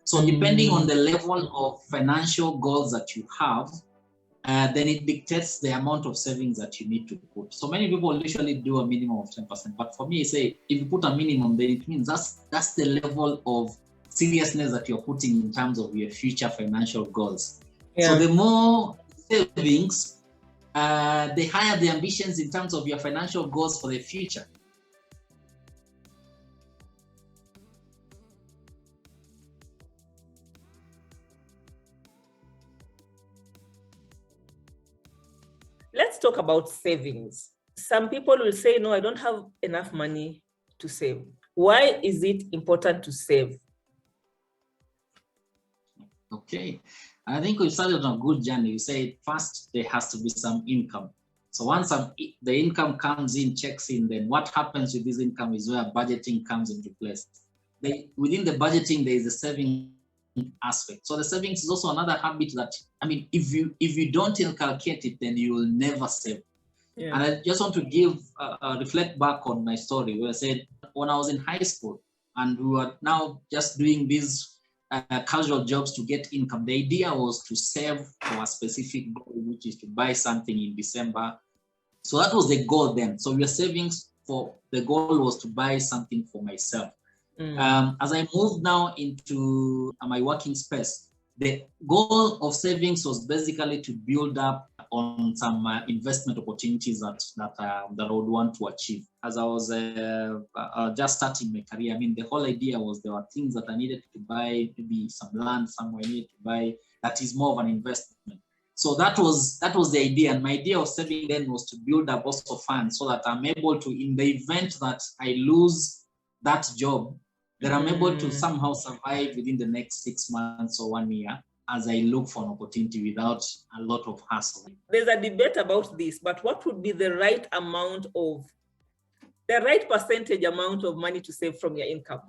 So depending on the level of financial goals that you have, then it dictates the amount of savings that you need to put. So many people usually do a minimum of 10%, but for me, I say if you put a minimum, then it means that's the level of seriousness that you're putting in terms of your future financial goals. Yeah. So the more savings, the higher the ambitions in terms of your financial goals for the future. Let's talk about savings. Some people will say, no, I don't have enough money to save. Why is it important to save? Okay, I think we've started on a good journey. You say first there has to be some income. So once the income comes in, checks in, then what happens with this income is where budgeting comes into place. Within the budgeting, there is a saving aspect. So the savings is also another habit that, I mean, if you don't inculcate it, then you will never save. Yeah. And I just want to reflect back on my story where I said when I was in high school and we were now just doing these casual jobs to get income. The idea was to save for a specific goal, which is to buy something in December. So that was the goal then. So your savings for the goal was to buy something for myself. As I moved now into my working space, the goal of savings was basically to build up on some investment opportunities that I would want to achieve. As I was just starting my career, I mean, the whole idea was there were things that I needed to buy, maybe some land somewhere I needed to buy that is more of an investment. So that was the idea. And my idea of saving then was to build up also funds so that I'm able to, in the event that I lose that job, that I'm able to somehow survive within the next 6 months or 1 year as I look for an opportunity without a lot of hassle. There's a debate about this, but what would be the right percentage amount of money to save from your income?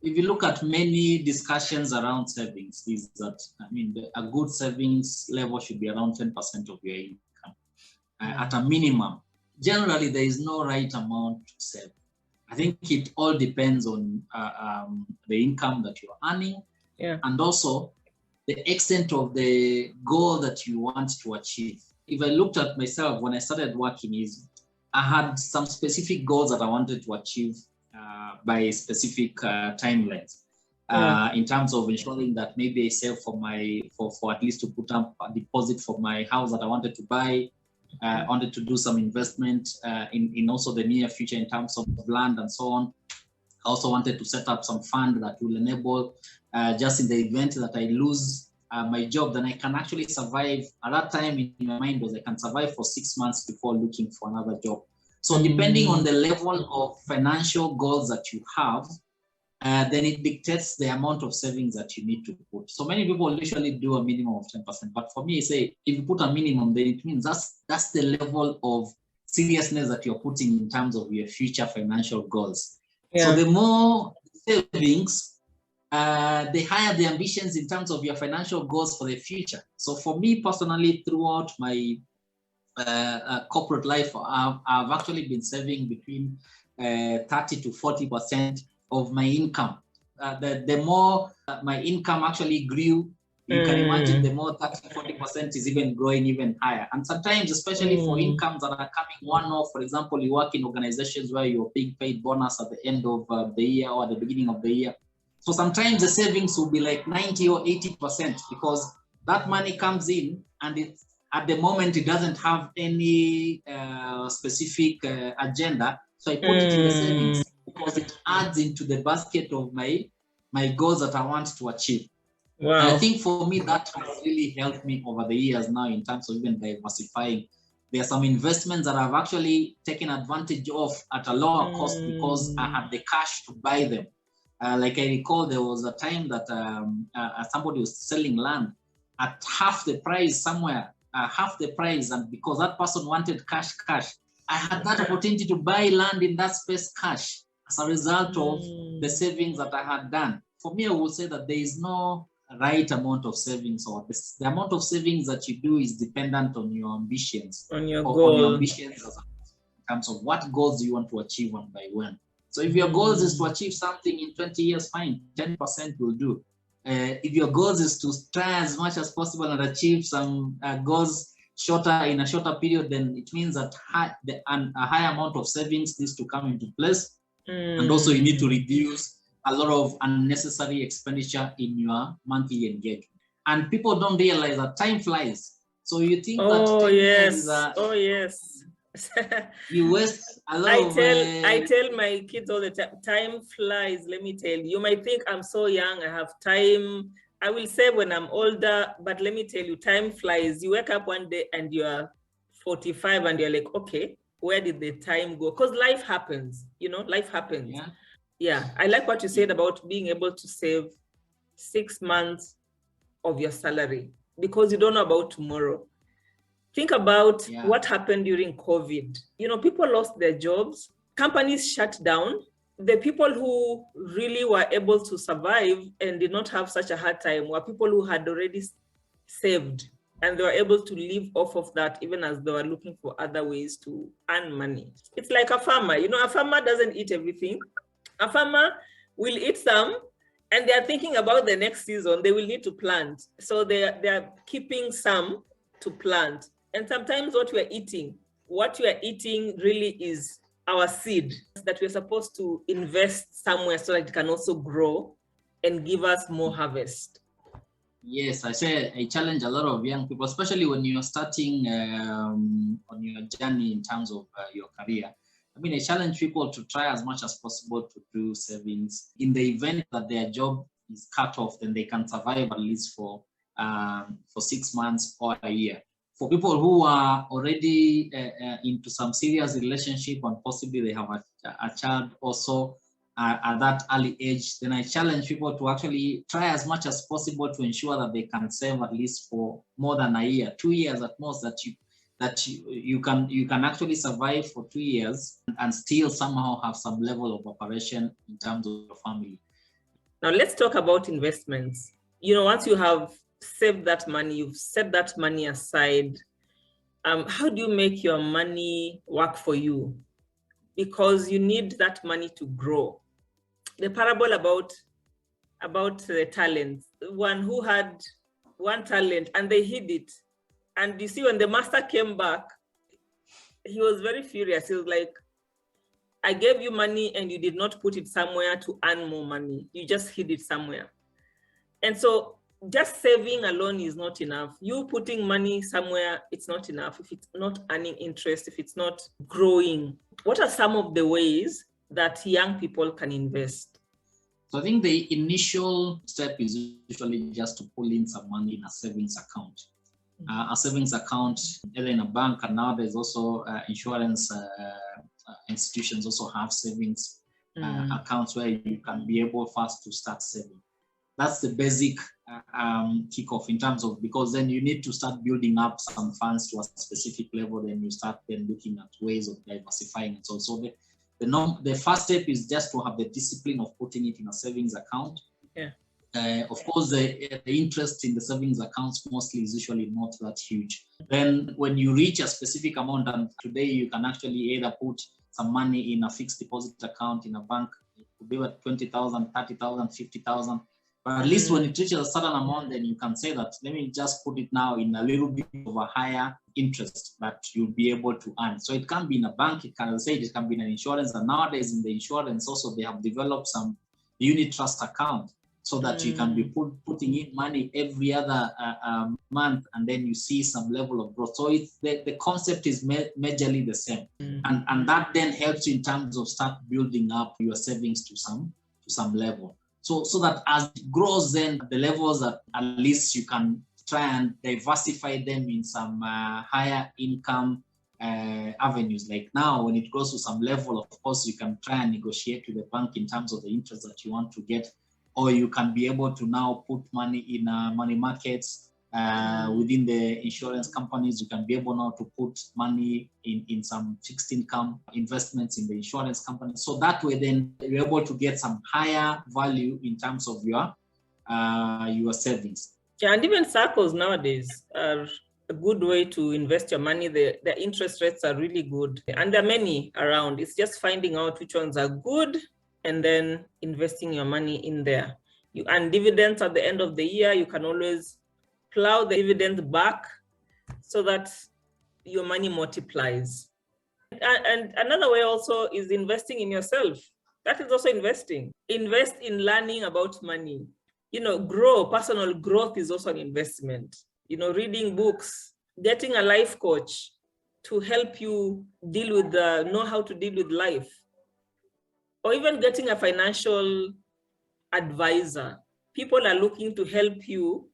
If you look at many discussions around savings, is that, I mean, a good savings level should be around 10% of your income at a minimum. Generally, there is no right amount to save. I think it all depends on the income that you're earning, and also the extent of the goal that you want to achieve. If I looked at myself when I started working, I had some specific goals that I wanted to achieve by specific timelines. In terms of ensuring that maybe I save for at least to put up a deposit for my house that I wanted to buy. I wanted to do some investment in also the near future in terms of land and so on. I also wanted to set up some fund that will enable just in the event that I lose my job, then I can actually survive. At that time in my mind was I can survive for 6 months before looking for another job. So depending on the level of financial goals that you have, then it dictates the amount of savings that you need to put. So many people usually do a minimum of 10%, but for me, I say if you put a minimum, then it means that's the level of seriousness that you're putting in terms of your future financial goals. Yeah. So the more savings, the higher the ambitions in terms of your financial goals for the future. So for me personally, throughout my corporate life, I've actually been saving between 30 to 40% of my income. The more my income actually grew, you can imagine the more 30-40% is even growing even higher. And sometimes, especially for incomes that are coming one-off, for example, you work in organizations where you're being paid bonus at the end of the year or at the beginning of the year. So sometimes the savings will be like 90 or 80% because that money comes in and at the moment it doesn't have any specific agenda. So I put it in the savings because it adds into the basket of my goals that I want to achieve. Wow. And I think for me, that has really helped me over the years now in terms of even diversifying. There are some investments that I've actually taken advantage of at a lower cost because I had the cash to buy them. Like I recall, there was a time that somebody was selling land at half the price somewhere, and because that person wanted cash, I had that opportunity to buy land in that space cash as a result of the savings that I had done. For me, I would say that there is no right amount of savings, or the amount of savings that you do is dependent on your ambitions, on your goals, in terms of what goals you want to achieve and by when. So if your goals is to achieve something in 20 years, fine, 10% will do. If your goals is to try as much as possible and achieve some goals in a shorter period, then it means that a high amount of savings needs to come into place. And also you need to reduce a lot of unnecessary expenditure in your monthly engagement. And people don't realize that time flies. So you think that 10 years is yes. You waste a lot I tell my kids all the time, time flies, let me tell you. You might think I'm so young, I have time, I will save when I'm older, but let me tell you, time flies. You wake up one day and you're 45 and you're like, okay, where did the time go? Because life happens, life happens. Yeah, I like what you said about being able to save 6 months of your salary because you don't know about tomorrow. Think about what happened during COVID. People lost their jobs, companies shut down. The people who really were able to survive and did not have such a hard time were people who had already saved, and they were able to live off of that even as they were looking for other ways to earn money. It's like a farmer. A farmer doesn't eat everything. A farmer will eat some, and they're thinking about the next season. They will need to plant. So they're keeping some to plant. And sometimes what you are eating really is our seed that we're supposed to invest somewhere so that it can also grow and give us more harvest. Yes, I challenge a lot of young people, especially when you're starting on your journey in terms of your career. I challenge people to try as much as possible to do savings. In the event that their job is cut off, then they can survive at least for 6 months or a year. For people who are already into some serious relationship and possibly they have a child also at that early age, then I challenge people to actually try as much as possible to ensure that they can save at least for more than a year, 2 years at most, that you can actually survive for 2 years and still somehow have some level of operation in terms of your family. Now let's talk about investments. Once you have saved that money, you've set that money aside, how do you make your money work for you? Because you need that money to grow. The parable about the talents, one who had one talent and they hid it. And you see, when the master came back, he was very furious. He was like, I gave you money and you did not put it somewhere to earn more money. You just hid it somewhere. And so just saving alone is not enough. You putting money somewhere, it's not enough. If it's not earning interest, if it's not growing, what are some of the ways that young people can invest? So I think the initial step is usually just to pull in some money in a savings account. A savings account, either in a bank, and now there's also insurance institutions also have savings accounts where you can be able first to start saving. That's the basic kickoff in terms of, because then you need to start building up some funds to a specific level, then you start then looking at ways of diversifying it. So the first step is just to have the discipline of putting it in a savings account. Of course, the interest in the savings accounts mostly is usually not that huge. Then when you reach a specific amount, and today you can actually either put some money in a fixed deposit account in a bank, it could be at 20,000, 30,000, 50,000. But at least when it reaches a certain amount, then you can say that, let me just put it now in a little bit of a higher interest that you'll be able to earn. So it can be in a bank, it can be in an insurance. And nowadays in the insurance also, they have developed some unit trust account so that you can be putting in money every other month, and then you see some level of growth. So the concept is majorly the same. And that then helps you in terms of start building up your savings to some level. So that as it grows, then the levels that at least you can try and diversify them in some higher income avenues. Like now, when it goes to some level, of course, you can try and negotiate with the bank in terms of the interest that you want to get, or you can be able to now put money in money markets within the insurance companies. You can be able now to put money in some fixed income investments in the insurance company. So that way, then you're able to get some higher value in terms of your savings. Yeah, and even circles nowadays are a good way to invest your money. The interest rates are really good, and there are many around. It's just finding out which ones are good and then investing your money in there. You earn dividends at the end of the year. You can always plow the dividends back so that your money multiplies. And another way also is investing in yourself. That is also investing. Invest in learning about money. Grow. Personal growth is also an investment. Reading books, getting a life coach to help you know how to deal with life, or even getting a financial advisor. People are looking to help you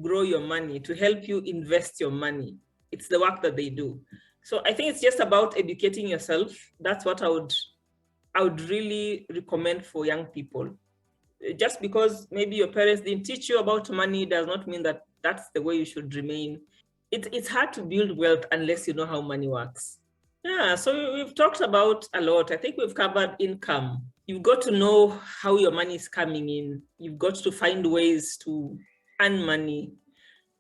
grow your money, to help you invest your money. It's the work that they do. So I think it's just about educating yourself. That's what I would really recommend for young people. Just because maybe your parents didn't teach you about money does not mean that that's the way you should remain. It's hard to build wealth unless you know how money works. Yeah, so we've talked about a lot. I think we've covered income. You've got to know how your money is coming in. You've got to find ways to earn money.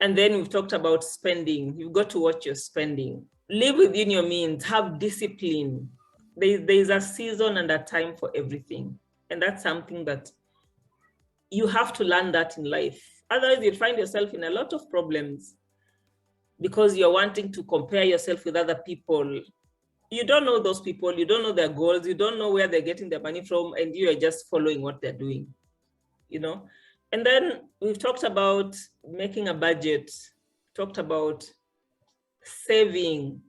And then we've talked about spending. You've got to watch your spending. Live within your means, have discipline. There's a season and a time for everything. And that's something that you have to learn that in life. Otherwise, you'll find yourself in a lot of problems because you're wanting to compare yourself with other people. You don't know those people, you don't know their goals, you don't know where they're getting their money from, and you are just following what they're doing, And then we've talked about making a budget, talked about saving,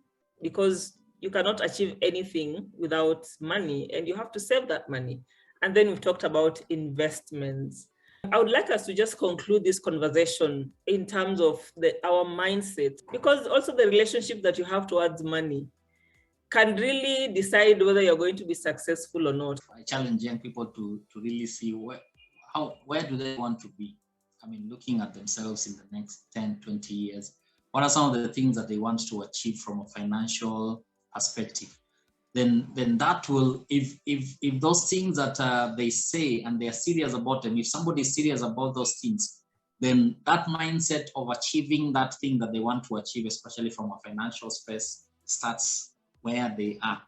because you cannot achieve anything without money, and you have to save that money. And then we've talked about investments. I would like us to just conclude this conversation in terms of our mindset, because also the relationship that you have towards money can really decide whether you're going to be successful or not. I challenge young people to really see where do they want to be? I mean, looking at themselves in the next 10, 20 years, what are some of the things that they want to achieve from a financial perspective? Then that will, if those things that they say and they're serious about them, if somebody is serious about those things, then that mindset of achieving that thing that they want to achieve, especially from a financial space, starts where they are.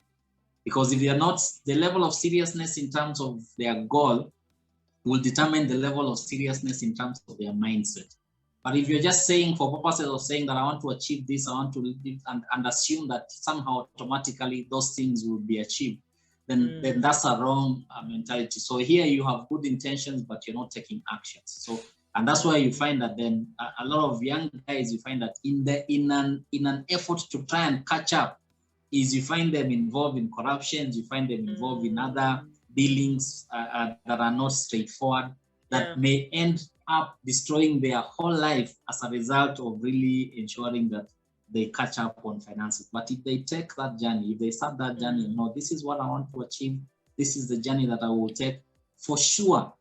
Because if they are not, the level of seriousness in terms of their goal will determine the level of seriousness in terms of their mindset. But if you're just saying for purposes of saying that I want to achieve this, I want to live, and assume that somehow automatically those things will be achieved, then that's a wrong mentality. So here you have good intentions, but you're not taking actions. So, and that's why you find that then a lot of young guys, you find that in an effort to try and catch up, is you find them involved in corruptions, you find them involved in other dealings that are not straightforward, that may end up destroying their whole life as a result of really ensuring that they catch up on finances. But if they take that journey, if they start that journey and know this is what I want to achieve, this is the journey that I will take, for sure,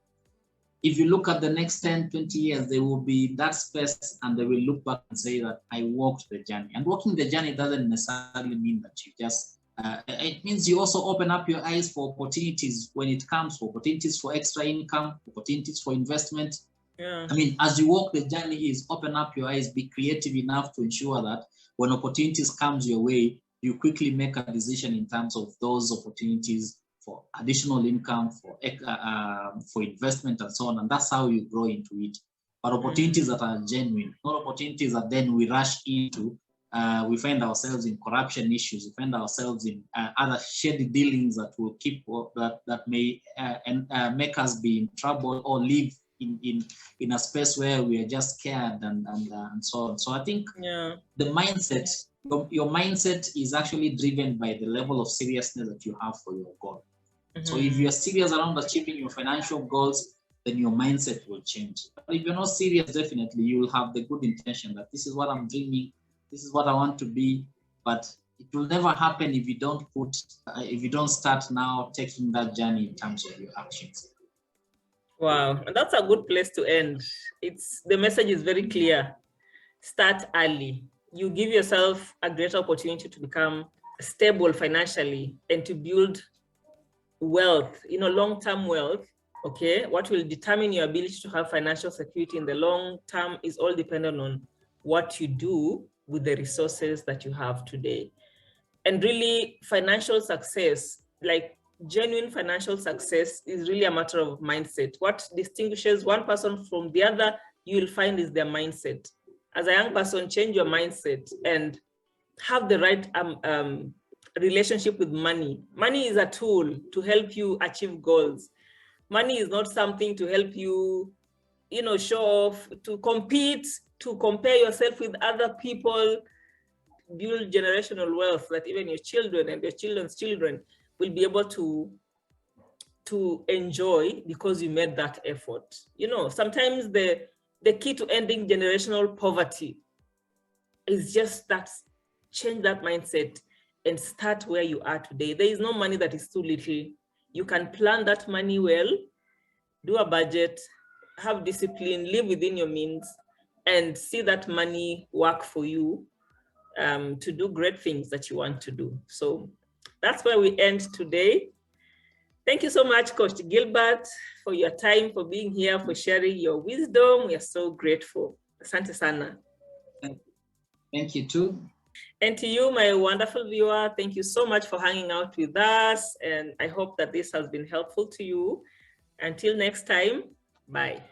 if you look at the next 10, 20 years, they will be in that space and they will look back and say that I walked the journey. And walking the journey doesn't necessarily mean that you just, it means you also open up your eyes for opportunities when it comes, for opportunities for extra income, opportunities for investment. Yeah. I mean, as you walk the journey, is open up your eyes, be creative enough to ensure that when opportunities comes your way, you quickly make a decision in terms of those opportunities for additional income, for investment and so on. And that's how you grow into it. But opportunities that are genuine, not opportunities that then we rush into. We find ourselves in corruption issues. We find ourselves in other shady dealings that will that may make us be in trouble or live in a space where we are just scared and so on. So I think the mindset, your mindset is actually driven by the level of seriousness that you have for your goal. So if you're serious around achieving your financial goals, then your mindset will change. But if you're not serious, definitely you will have the good intention that this is what I'm dreaming, this is what I want to be, but it will never happen if you don't start now taking that journey in terms of your actions. Wow, and that's a good place to end. The message is very clear. Start early. You give yourself a great opportunity to become stable financially and to build wealth, long-term wealth. Okay, what will determine your ability to have financial security in the long term is all dependent on what you do with the resources that you have today. And really, financial success, like genuine financial success, is really a matter of mindset. What distinguishes one person from the other, you will find, is their mindset. As a young person, change your mindset and have the right relationship with money. Money is a tool to help you achieve goals. Money is not something to help you, show off, to compete, to compare yourself with other people, build generational wealth that even your children and your children's children will be able to enjoy because you made that effort. Sometimes the key to ending generational poverty is just that, change that mindset and start where you are today. There is no money that is too little. You can plan that money well, do a budget, have discipline, live within your means, and see that money work for you to do great things that you want to do. So that's where we end today. Thank you so much, Coach Gilbert, for your time, for being here, for sharing your wisdom. We are so grateful. Asante sana. Thank you too. And to you, my wonderful viewer, thank you so much for hanging out with us. And I hope that this has been helpful to you. Until next time, bye.